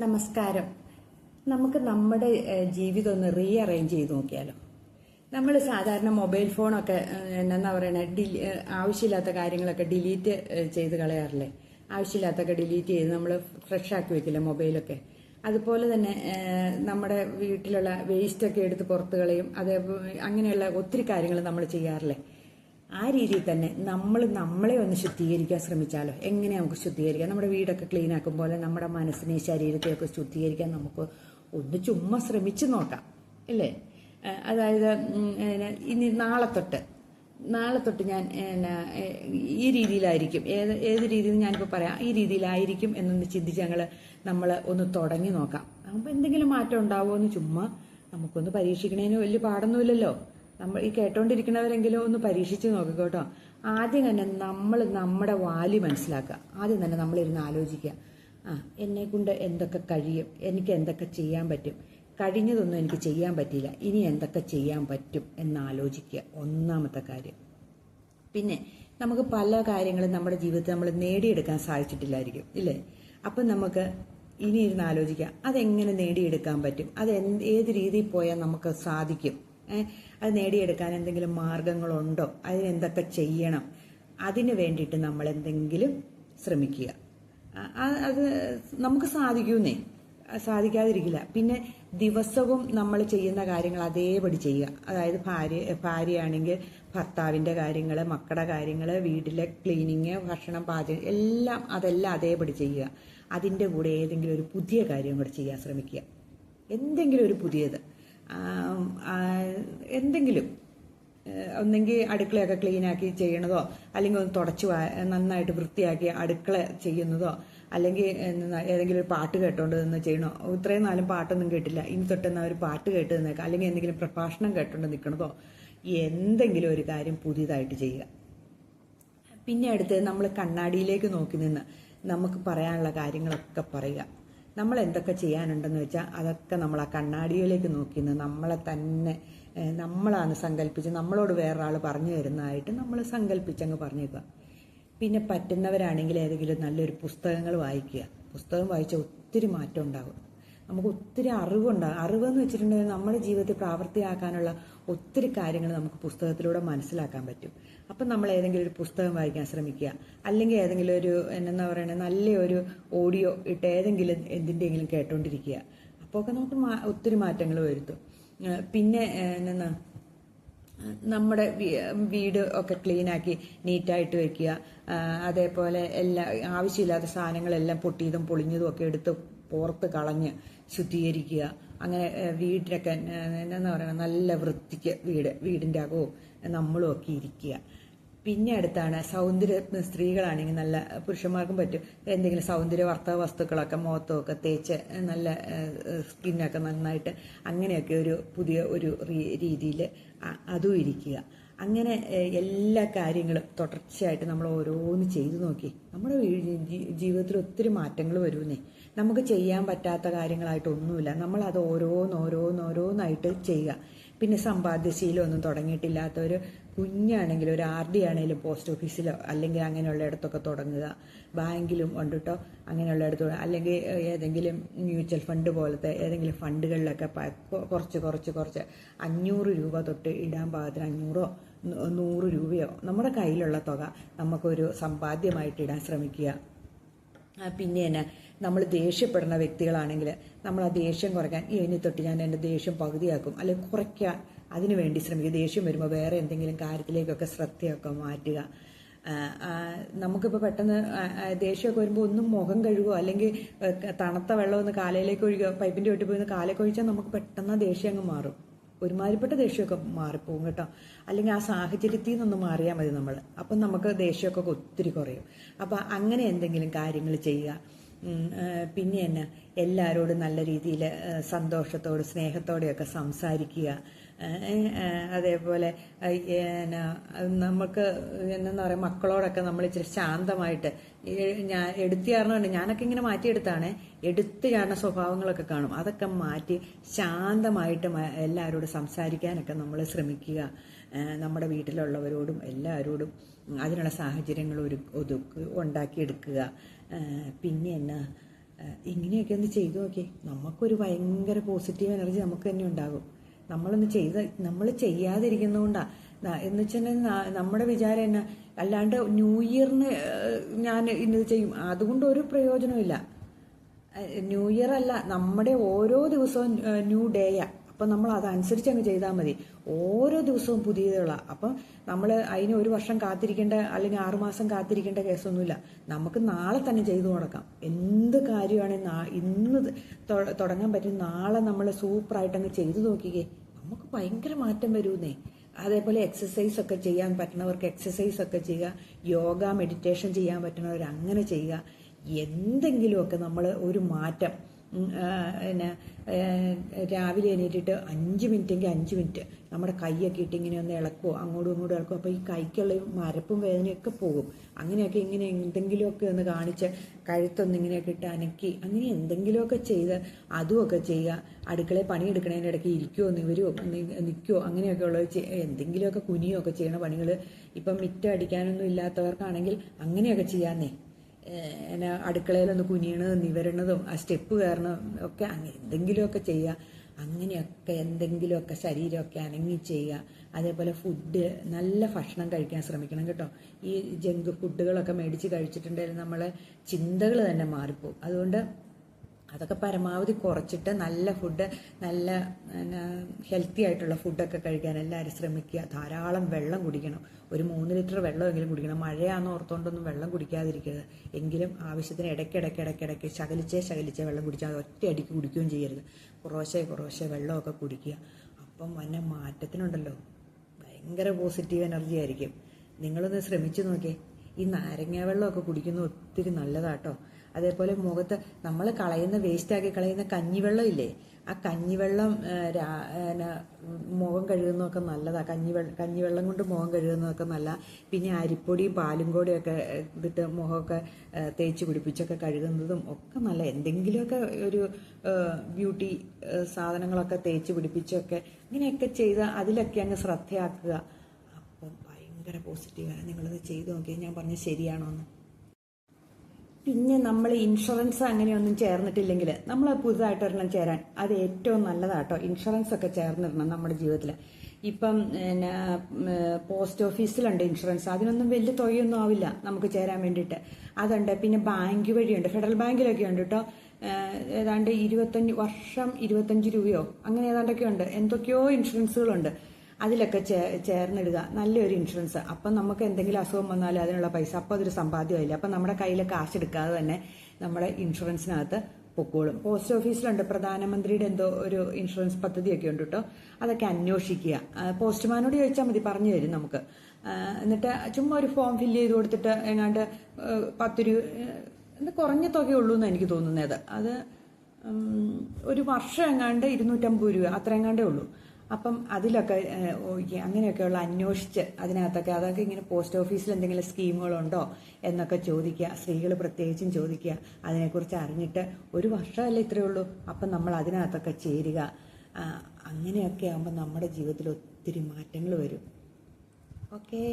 നമസ്കാരം. നമുക്ക് നമ്മുടെ ജീവിതം ഒന്ന് റീഅറേഞ്ച് ചെയ്ത് നോക്കിയാലോ. നമ്മൾ സാധാരണ മൊബൈൽ ഫോണൊക്കെ എന്താ പറയണ ആവശ്യമില്ലാത്ത കാര്യങ്ങളൊക്കെ ഡിലീറ്റ് ചെയ്ത് കളയാറില്ലേ? ആവശ്യമില്ലാത്തൊക്കെ ഡിലീറ്റ് ചെയ്ത് നമ്മൾ ഫ്രഷ് ആക്കി വെക്കില്ല മൊബൈലൊക്കെ. അതുപോലെ തന്നെ നമ്മുടെ വീട്ടിലുള്ള വേസ്റ്റൊക്കെ എടുത്ത് പുറത്ത് കളയും. അങ്ങനെയുള്ള ഒത്തിരി കാര്യങ്ങൾ നമ്മൾ ചെയ്യാറില്ലേ? ആ രീതിയിൽ തന്നെ നമ്മളെ ഒന്ന് ശുദ്ധീകരിക്കാൻ ശ്രമിച്ചാലോ. എങ്ങനെ നമുക്ക് ശുദ്ധീകരിക്കാം? നമ്മുടെ വീടൊക്കെ ക്ലീൻ ആക്കും പോലെ നമ്മുടെ മനസ്സിനെ ശരീരത്തെയൊക്കെ ശുദ്ധീകരിക്കാൻ നമുക്ക് ഒന്ന് ചുമ്മാ ശ്രമിച്ചു നോക്കാം, ഇല്ലേ? അതായത് ഇനി നാളെ തൊട്ട് ഞാൻ ഈ രീതിയിലായിരിക്കും. ഏത് രീതിയിൽ ഞാനിപ്പോൾ പറയാം, ഈ രീതിയിലായിരിക്കും എന്നൊന്ന് ചിന്തിച്ച് നമ്മൾ ഒന്ന് തുടങ്ങി നോക്കാം. അപ്പോൾ എന്തെങ്കിലും മാറ്റം ഉണ്ടാവുമോ എന്ന് ചുമ്മാ നമുക്കൊന്ന് പരീക്ഷിക്കണേന് വലിയ പാടൊന്നുമില്ലല്ലോ. നമ്മൾ ഈ കേട്ടോണ്ടിരിക്കുന്നവരെങ്കിലും ഒന്ന് പരീക്ഷിച്ച് നോക്കിക്കോട്ടോ. ആദ്യം തന്നെ നമ്മുടെ വാല്യൂ മനസ്സിലാക്കുക. ആദ്യം തന്നെ നമ്മളിരുന്ന് ആലോചിക്കുക, എന്നെ കൊണ്ട് എന്തൊക്കെ കഴിയും, എനിക്ക് എന്തൊക്കെ ചെയ്യാൻ പറ്റും, കഴിഞ്ഞതൊന്നും എനിക്ക് ചെയ്യാൻ പറ്റിയില്ല, ഇനി എന്തൊക്കെ ചെയ്യാൻ പറ്റും എന്നാലോചിക്കുക, ഒന്നാമത്തെ കാര്യം. പിന്നെ നമുക്ക് പല കാര്യങ്ങളും നമ്മുടെ ജീവിതത്തിൽ നമ്മൾ നേടിയെടുക്കാൻ സാധിച്ചിട്ടില്ലായിരിക്കും, ഇല്ലേ? അപ്പം നമുക്ക് ഇനി ഇരുന്ന് ആലോചിക്കുക, അതെങ്ങനെ നേടിയെടുക്കാൻ പറ്റും, ഏത് രീതിയിൽ പോയാൽ നമുക്ക് സാധിക്കും, അത് നേടിയെടുക്കാൻ എന്തെങ്കിലും മാർഗങ്ങളുണ്ടോ, അതിനെന്തൊക്കെ ചെയ്യണം, അതിന് വേണ്ടിയിട്ട് നമ്മൾ എന്തെങ്കിലും ശ്രമിക്കുക. അത് നമുക്ക് സാധിക്കാതിരിക്കില്ല. പിന്നെ ദിവസവും നമ്മൾ ചെയ്യുന്ന കാര്യങ്ങൾ അതേപടി ചെയ്യുക. അതായത് ഭാര്യയാണെങ്കിൽ ഭർത്താവിൻ്റെ കാര്യങ്ങൾ, മക്കളുടെ കാര്യങ്ങൾ, വീട്ടിലെ ക്ലീനിങ്, ഭക്ഷണം, പാചകം അതെല്ലാം അതേപടി ചെയ്യുക. അതിൻ്റെ കൂടെ ഏതെങ്കിലും ഒരു പുതിയ കാര്യം കൂടെ ചെയ്യാൻ ശ്രമിക്കുക. എന്തെങ്കിലും ഒരു പുതിയത്, എന്തെങ്കിലും ഒന്നെങ്കിൽ അടുക്കളയൊക്കെ ക്ലീനാക്കി ചെയ്യണതോ, അല്ലെങ്കിൽ ഒന്ന് തുടച്ച് നന്നായിട്ട് വൃത്തിയാക്കി അടുക്കള ചെയ്യുന്നതോ, അല്ലെങ്കിൽ ഏതെങ്കിലും ഒരു പാട്ട് കേട്ടോണ്ട് നിന്ന് ചെയ്യണോ. ഇത്രയും നാളും പാട്ടൊന്നും കേട്ടില്ല, ഇനി തൊട്ടെന്നാ ഒരു പാട്ട് കേട്ട് നിന്നേക്കാം, അല്ലെങ്കിൽ എന്തെങ്കിലും പ്രഭാഷണം കേട്ടോണ്ട് നിൽക്കണതോ, എന്തെങ്കിലും ഒരു കാര്യം പുതിയതായിട്ട് ചെയ്യുക. പിന്നെ അടുത്ത് നമ്മൾ കണ്ണാടിയിലേക്ക് നോക്കി നിന്ന് നമുക്ക് പറയാനുള്ള കാര്യങ്ങളൊക്കെ പറയുക. നമ്മൾ എന്തൊക്കെ ചെയ്യാനുണ്ടെന്ന് വെച്ചാൽ അതൊക്കെ നമ്മൾ ആ കണ്ണാടിയിലേക്ക് നോക്കി നിന്ന് നമ്മളെ തന്നെ നമ്മളാണ് സങ്കല്പിച്ച്, നമ്മളോട് വേറൊരാൾ പറഞ്ഞു തരുന്നതായിട്ട് നമ്മൾ സങ്കല്പിച്ചങ്ങ് പറഞ്ഞേക്കുക. പിന്നെ പറ്റുന്നവരാണെങ്കിൽ ഏതെങ്കിലും നല്ലൊരു പുസ്തകങ്ങൾ വായിക്കുക. പുസ്തകം വായിച്ചാൽ ഒത്തിരി മാറ്റം ഉണ്ടാകും. നമുക്ക് ഒത്തിരി അറിവുണ്ടാകും. അറിവെന്ന് വെച്ചിട്ടുണ്ടെങ്കിൽ നമ്മുടെ ജീവിതത്തിൽ പ്രാവർത്തിയാക്കാനുള്ള ഒത്തിരി കാര്യങ്ങൾ നമുക്ക് പുസ്തകത്തിലൂടെ മനസ്സിലാക്കാൻ പറ്റും. അപ്പം നമ്മൾ ഏതെങ്കിലും ഒരു പുസ്തകം വായിക്കാൻ ശ്രമിക്കുക. അല്ലെങ്കിൽ ഏതെങ്കിലും ഒരു എന്നാ പറയണത് നല്ലൊരു ഓഡിയോ ഇട്ട് എന്തിൻ്റെങ്കിലും കേട്ടോണ്ടിരിക്കുക. അപ്പോൾ ഒക്കെ നമുക്ക് ഒത്തിരി മാറ്റങ്ങൾ വരുത്തും. പിന്നെ എന്നാ നമ്മുടെ വീട് ഒക്കെ ക്ലീനാക്കി നീറ്റായിട്ട് വെക്കുക. അതേപോലെ ആവശ്യമില്ലാത്ത സാധനങ്ങളെല്ലാം പൊട്ടിയതും പൊളിഞ്ഞതും ഒക്കെ എടുത്ത് പുറത്ത് കളഞ്ഞ് ശുദ്ധീകരിക്കുക. അങ്ങനെ വീട്ടിലൊക്കെ എന്നാ പറയുക, നല്ല വൃത്തിക്ക് വീടിൻ്റെ അകവും നമ്മളും ഒക്കെ ഇരിക്കുക. പിന്നെ അടുത്താണ് സ്ത്രീകളാണെങ്കിൽ നല്ല, പുരുഷന്മാർക്കും പറ്റും, എന്തെങ്കിലും സൗന്ദര്യവർദ്ധക വസ്തുക്കളൊക്കെ മുഖത്തൊക്കെ തേച്ച് നല്ല സ്കിന്നൊക്കെ നന്നായിട്ട് അങ്ങനെയൊക്കെ ഒരു പുതിയ ഒരു രീതിയിൽ അതും ഇരിക്കുക. അങ്ങനെ എല്ലാ കാര്യങ്ങളും തുടർച്ചയായിട്ട് നമ്മൾ ഓരോന്ന് ചെയ്തു നോക്കി നമ്മുടെ ജീവിതത്തിൽ ഒത്തിരി മാറ്റങ്ങൾ വരുന്നേ. നമുക്ക് ചെയ്യാൻ പറ്റാത്ത കാര്യങ്ങളായിട്ടൊന്നുമില്ല. നമ്മളത് ഓരോന്നായിട്ട് ചെയ്യുക. പിന്നെ സമ്പാദ്യശീലം ഒന്നും തുടങ്ങിയിട്ടില്ലാത്തവർ കുഞ്ഞാണെങ്കിലും ഒരു RD ആണെങ്കിലും പോസ്റ്റ് ഓഫീസിലോ അല്ലെങ്കിൽ അങ്ങനെയുള്ള ഇടത്തൊക്കെ തുടങ്ങുക. ബാങ്കിലും ഉണ്ട് കേട്ടോ, അങ്ങനെയുള്ള ഇടത്ത്, അല്ലെങ്കിൽ ഏതെങ്കിലും മ്യൂച്വൽ ഫണ്ട് പോലത്തെ ഏതെങ്കിലും ഫണ്ടുകളിലൊക്കെ കുറച്ച് 500 രൂപ തൊട്ട് ഇടാൻ പാകത്തിന് 500 100 രൂപയോ നമ്മുടെ കയ്യിലുള്ള തുക നമുക്കൊരു സമ്പാദ്യമായിട്ട് ഇടാൻ ശ്രമിക്കുക. പിന്നെ തന്നെ നമ്മൾ ദേഷ്യപ്പെടുന്ന വ്യക്തികളാണെങ്കിൽ നമ്മൾ ആ ദേഷ്യം കുറയ്ക്കാൻ, ഇനി തൊട്ട് ഞാൻ എൻ്റെ ദേഷ്യം പകുതിയാക്കും, അല്ലെങ്കിൽ കുറയ്ക്കാൻ അതിനു വേണ്ടി ശ്രമിക്കുക. ദേഷ്യം വരുമ്പോൾ വേറെ എന്തെങ്കിലും കാര്യത്തിലേക്കൊക്കെ ശ്രദ്ധയൊക്കെ മാറ്റുക. നമുക്കിപ്പോൾ പെട്ടെന്ന് ദേഷ്യമൊക്കെ വരുമ്പോൾ ഒന്നും മുഖം കഴുകുക, അല്ലെങ്കിൽ തണുത്ത വെള്ളം ഒന്ന് കാലയിലേക്ക് ഒഴിക്കുക. പൈപ്പിൻ്റെ ഒട്ടി പോയി കാലൊക്കെ ഒഴിച്ചാൽ നമുക്ക് പെട്ടെന്ന് ദേഷ്യം അങ്ങ് മാറും. ഒരുമാതിരിപ്പെട്ട ദേഷ്യമൊക്കെ മാറിപ്പോകും കേട്ടോ. അല്ലെങ്കിൽ ആ സാഹചര്യത്തിൽ നിന്നൊന്ന് മാറിയാൽ മതി നമ്മൾ. അപ്പം നമുക്ക് ദേഷ്യമൊക്കെ ഒത്തിരി കുറയും. അപ്പം അങ്ങനെ എന്തെങ്കിലും കാര്യങ്ങൾ ചെയ്യുക. പിന്നെ തന്നെ എല്ലാവരോടും നല്ല രീതിയിൽ സന്തോഷത്തോടും സ്നേഹത്തോടെയൊക്കെ സംസാരിക്കുക. അതേപോലെ നമുക്ക് എന്താ പറയുക, മക്കളോടൊക്കെ നമ്മൾ ഇച്ചിരി ശാന്തമായിട്ട്, ഞാൻ എടുത്തിയാറുണ്ട്, ഞാനൊക്കെ ഇങ്ങനെ മാറ്റിയെടുത്താണ്, എടുത്തു ചാടുന്ന സ്വഭാവങ്ങളൊക്കെ കാണും, അതൊക്കെ മാറ്റി ശാന്തമായിട്ട് എല്ലാവരോടും സംസാരിക്കാനൊക്കെ നമ്മൾ ശ്രമിക്കുക. നമ്മുടെ വീട്ടിലുള്ളവരോടും എല്ലാവരോടും അതിനുള്ള സാഹചര്യങ്ങൾ ഉണ്ടാക്കിയെടുക്കുക. പിന്നെ എന്നാ ഇങ്ങനെയൊക്കെ ഒന്ന് ചെയ്തു നോക്കി, നമുക്കൊരു ഭയങ്കര പോസിറ്റീവ് എനർജി നമുക്ക് തന്നെ ഉണ്ടാകും. നമ്മൾ ചെയ്യാതിരിക്കുന്നതുകൊണ്ടാണ്. എന്ന് വെച്ചാൽ നമ്മുടെ വിചാരം എന്നാ, അല്ലാണ്ട് ന്യൂ ഇയറിന് ഞാൻ ഇന്നത് ചെയ്യും, അതുകൊണ്ട് ഒരു പ്രയോജനമില്ല. ന്യൂ ഇയർ അല്ല, നമ്മുടെ ഓരോ ദിവസവും ന്യൂ ഡേയാ. അപ്പം നമ്മൾ അതനുസരിച്ച് അങ്ങ് ചെയ്താൽ മതി. ഓരോ ദിവസവും പുതിയതുകളാണ്. അപ്പം നമ്മൾ അതിന് ഒരു വർഷം കാത്തിരിക്കേണ്ട അല്ലെങ്കിൽ 6 മാസം കാത്തിരിക്കേണ്ട കേസൊന്നുമില്ല. നമുക്ക് നാളെ തന്നെ ചെയ്തു തുടങ്ങാം. എന്ത് കാര്യമാണെങ്കിൽ ഇന്ന് തുടങ്ങാൻ പറ്റും. നാളെ നമ്മൾ സൂപ്പറായിട്ട് അങ്ങ് ചെയ്തു നോക്കിക്കേ, നമുക്ക് ഭയങ്കര മാറ്റം വരുന്നേ. അതേപോലെ എക്സസൈസ് ഒക്കെ ചെയ്യാൻ പറ്റുന്നവർക്ക് എക്സസൈസ് ഒക്കെ ചെയ്യുക, യോഗ മെഡിറ്റേഷൻ ചെയ്യാൻ പറ്റുന്നവർ അങ്ങനെ ചെയ്യുക. എന്തെങ്കിലുമൊക്കെ നമ്മൾ ഒരു മാറ്റം, പിന്നെ രാവിലെ എണീറ്റിട്ട് 5 മിനിറ്റെങ്കിൽ 5 മിനിറ്റ് നമ്മുടെ കൈയൊക്കെ ഇട്ട് ഇങ്ങനെ ഒന്ന് ഇളക്കുമോ, അങ്ങോട്ടും ഇങ്ങോട്ടും ഇളക്കുമോ, അപ്പോൾ ഈ കൈക്കുള്ള മരപ്പും വേദനയൊക്കെ പോകും. അങ്ങനെയൊക്കെ ഇങ്ങനെ എന്തെങ്കിലുമൊക്കെ ഒന്ന് കാണിച്ച് കഴുത്തൊന്ന് ഇങ്ങനെയൊക്കെ ഇട്ട് അനക്കി അങ്ങനെ എന്തെങ്കിലുമൊക്കെ ചെയ്ത് അതുമൊക്കെ ചെയ്യുക. അടുക്കളയിൽ പണിയെടുക്കണതിൻ്റെ ഇടയ്ക്ക് ഇരിക്കുമോ നിവരുമോ നിൽക്കുമോ അങ്ങനെയൊക്കെ ഉള്ളത് എന്തെങ്കിലുമൊക്കെ കുനിയോ ഒക്കെ ചെയ്യണ പണികൾ. ഇപ്പം മിറ്റം അടിക്കാനൊന്നും ഇല്ലാത്തവർക്കാണെങ്കിൽ അങ്ങനെയൊക്കെ ചെയ്യാന്നേ. എന്നാ അടുക്കളയിലൊന്ന് കുനിയണതും നിവരണതും ആ സ്റ്റെപ്പ് കയറണതും ഒക്കെ അങ്ങനെ എന്തെങ്കിലുമൊക്കെ ചെയ്യുക. അങ്ങനെയൊക്കെ എന്തെങ്കിലുമൊക്കെ ശരീരമൊക്കെ അനങ്ങി ചെയ്യുക. അതേപോലെ ഫുഡ്, നല്ല ഭക്ഷണം കഴിക്കാൻ ശ്രമിക്കണം കേട്ടോ. ഈ ജങ്ക് ഫുഡുകളൊക്കെ മേടിച്ച് കഴിച്ചിട്ടുണ്ടെങ്കിൽ നമ്മളെ ചിന്തകൾ തന്നെ മാറിപ്പോകും. അതുകൊണ്ട് അതൊക്കെ പരമാവധി കുറച്ചിട്ട് നല്ല ഫുഡ്, നല്ല ഹെൽത്തി ആയിട്ടുള്ള ഫുഡൊക്കെ കഴിക്കാൻ എല്ലാവരും ശ്രമിക്കുക. ധാരാളം വെള്ളം കുടിക്കണം. ഒരു 3 ലിറ്റർ വെള്ളമെങ്കിലും കുടിക്കണം. മഴയാണെന്ന് ഓർത്തുകൊണ്ടൊന്നും വെള്ളം കുടിക്കാതിരിക്കരുത്. എങ്കിലും ആവശ്യത്തിന് ഇടയ്ക്കിടയ്ക്ക് ശകലിച്ചേ വെള്ളം കുടിച്ചാൽ ഒറ്റയടിക്ക് കുടിക്കുകയും ചെയ്യരുത്. കുറേശ്ശെ വെള്ളമൊക്കെ കുടിക്കുക. അപ്പം വന്ന മാറ്റത്തിനുണ്ടല്ലോ ഭയങ്കര പോസിറ്റീവ് എനർജി ആയിരിക്കും. നിങ്ങളൊന്ന് ശ്രമിച്ചു നോക്കിയേ. ഈ നാരങ്ങ വെള്ളമൊക്കെ കുടിക്കുന്നത് ഒത്തിരി നല്ലതാട്ടോ. അതേപോലെ മുഖത്ത് നമ്മൾ വേസ്റ്റാക്കി കളയുന്ന കഞ്ഞിവെള്ളം ഇല്ലേ, ആ കഞ്ഞിവെള്ളം മുഖം കഴുകുന്നതൊക്കെ നല്ലതാണ്. കഞ്ഞിവെള്ളം കൊണ്ട് മുഖം കഴുകുന്നതൊക്കെ നല്ല. പിന്നെ അരിപ്പൊടിയും പാലും കൂടെയൊക്കെ ഇതിട്ട് മുഖമൊക്കെ തേച്ച് പിടിപ്പിച്ചൊക്കെ കഴുകുന്നതും ഒക്കെ നല്ല. എന്തെങ്കിലുമൊക്കെ ഒരു ബ്യൂട്ടി സാധനങ്ങളൊക്കെ തേച്ച് പിടിപ്പിച്ചൊക്കെ ഇങ്ങനെയൊക്കെ ചെയ്ത് അതിലൊക്കെ അങ്ങ് ശ്രദ്ധയാക്കുക. അപ്പം ഭയങ്കര പോസിറ്റീവാണ്. നിങ്ങളത് ചെയ്ത് നോക്കിയാൽ ഞാൻ പറഞ്ഞത് ശരിയാണോ എന്ന്. പിന്നെ നമ്മൾ ഇൻഷുറൻസ് അങ്ങനെയൊന്നും ചേർന്നിട്ടില്ലെങ്കിൽ നമ്മൾ പുതുതായിട്ട് ഒരെണ്ണം ചേരാൻ അത് ഏറ്റവും നല്ലതാട്ടോ. ഇൻഷുറൻസ് ഒക്കെ ചേർന്നിടണം നമ്മുടെ ജീവിതത്തിൽ. ഇപ്പം പിന്നെ പോസ്റ്റ് ഓഫീസിലുണ്ട് ഇൻഷുറൻസ്. അതിനൊന്നും വലിയ തുകയൊന്നും ആവില്ല നമുക്ക് ചേരാൻ വേണ്ടിയിട്ട്. അതുണ്ട്. പിന്നെ ബാങ്ക് വഴിയുണ്ട്, ഫെഡറൽ ബാങ്കിലൊക്കെ ഉണ്ട് കേട്ടോ. ഏതാണ്ട് 25 വർഷം 25 രൂപയോ അങ്ങനെ ഏതാണ്ടൊക്കെ ഉണ്ട്. എന്തൊക്കെയോ ഇൻഷുറൻസുകളുണ്ട്. അതിലൊക്കെ ചേർന്നിടുക, നല്ലൊരു ഇൻഷുറൻസ്. അപ്പം നമുക്ക് എന്തെങ്കിലും അസുഖം വന്നാലും അതിനുള്ള പൈസ അപ്പം അതൊരു സമ്പാദ്യമായില്ല. അപ്പം നമ്മുടെ കയ്യിൽ കാശ് എടുക്കാതെ തന്നെ നമ്മുടെ ഇൻഷുറൻസിനകത്ത് പൊക്കോളും. പോസ്റ്റ് ഓഫീസിലുണ്ട്, പ്രധാനമന്ത്രിയുടെ എന്തോ ഒരു ഇൻഷുറൻസ് പദ്ധതിയൊക്കെ ഉണ്ട് കേട്ടോ. അതൊക്കെ അന്വേഷിക്കുക. പോസ്റ്റ്മാനോട് ചോദിച്ചാൽ മതി, പറഞ്ഞു തരും നമുക്ക്. എന്നിട്ട് ചുമ്മാ ഒരു ഫോം ഫില്ല് ചെയ്ത് കൊടുത്തിട്ട് എങ്ങാണ്ട് 10 രൂപ കുറഞ്ഞ തുകയുള്ളൂ എന്ന് എനിക്ക് തോന്നുന്നത്. അത് ഒരു വർഷം എങ്ങാണ്ട് 250 രൂപ അത്ര എങ്ങാണ്ടേ ഉള്ളൂ. അപ്പം അതിലൊക്കെ അങ്ങനെയൊക്കെയുള്ള അന്വേഷിച്ച് അതിനകത്തൊക്കെ അതൊക്കെ ഇങ്ങനെ പോസ്റ്റ് ഓഫീസിൽ എന്തെങ്കിലും സ്കീമുകളുണ്ടോ എന്നൊക്കെ ചോദിക്കുക. സ്ത്രീകൾ പ്രത്യേകിച്ചും ചോദിക്കുക. അതിനെക്കുറിച്ച് അറിഞ്ഞിട്ട് ഒരു വർഷമല്ലേ ഇത്രയേ ഉള്ളൂ, അപ്പം നമ്മൾ അതിനകത്തൊക്കെ ചേരുക. അങ്ങനെയൊക്കെ ആകുമ്പോൾ നമ്മുടെ ജീവിതത്തിൽ ഒത്തിരി മാറ്റങ്ങൾ വരും. ഓക്കേ.